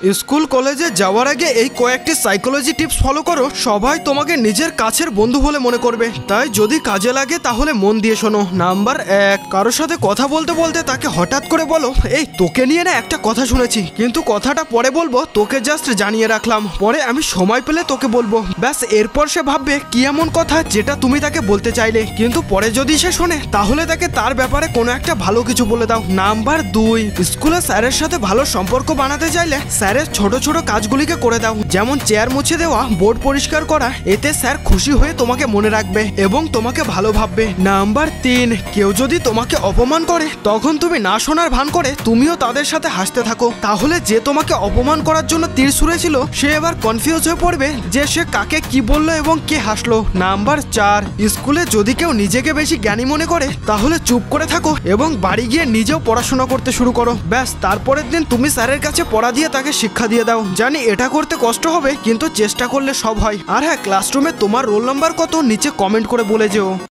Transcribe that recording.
School কলেজে যাওয়ার আগে এই কয়েকটি সাইকোলজি টিপস ফলো করো, সবাই তোমাকে নিজের কাছের বন্ধু বলে মনে করবে। তাই যদি কাজে লাগে তাহলে মন দিয়ে শোনো। নাম্বার 1, কারোর সাথে কথা বলতে বলতে তাকে হঠাৎ করে বলো, এই তোকে নিয়ে না একটা কথা শুনেছি, কিন্তু কথাটা পরে বলবো, তোকে জাস্ট জানিয়ে রাখলাম, পরে আমি সময় পেলে তোকে বলবো। ব্যাস, এরপর সে ভাববে কি এমন কথা যেটা তুমি তাকে বলতে চাইলে, কিন্তু পরে যদি সে শোনে তাহলে তাকে তার ব্যাপারে কোনো একটা ভালো কিছু বলে দাও। নাম্বার 2, স্কুলে স্যারের সাথে ভালো সম্পর্ক বানাতে চাইলে স্যারের ছোট ছোট কাজগুলিকে করে দাও, যেমন চেয়ার মুছে দেওয়া, বোর্ড পরিষ্কার করা। এতে স্যার খুশি হয়ে তোমাকে মনে রাখবে এবং তোমাকে ভালো ভাববে। নাম্বার 3, কেউ যদি তোমাকে অপমান করে তখন তুমি না শোনার ভান করে তুমিও তাদের সাথে হাসতে থাকো, তাহলে যে তোমাকে অপমান করার জন্য তীর ছুঁড়েছিল সে এবার কনফিউজ হয়ে পড়বে যে সে কাকে কি বললো এবং কে হাসলো। নাম্বার 4, স্কুলে যদি কেউ নিজেকে বেশি জ্ঞানী মনে করে তাহলে চুপ করে থাকো এবং বাড়ি গিয়ে নিজেও পড়াশোনা করতে শুরু করো। ব্যাস, তারপরের দিন তুমি স্যারের কাছে পড়া দিয়ে তাকে শিক্ষা দিয়ে দাও। জানি এটা করতে কষ্ট হবে, কিন্তু চেষ্টা করলে সব হয়। আর হ্যাঁ, ক্লাসরুমে তোমার রোল নাম্বার কত নিচে কমেন্ট করে বলে যেও।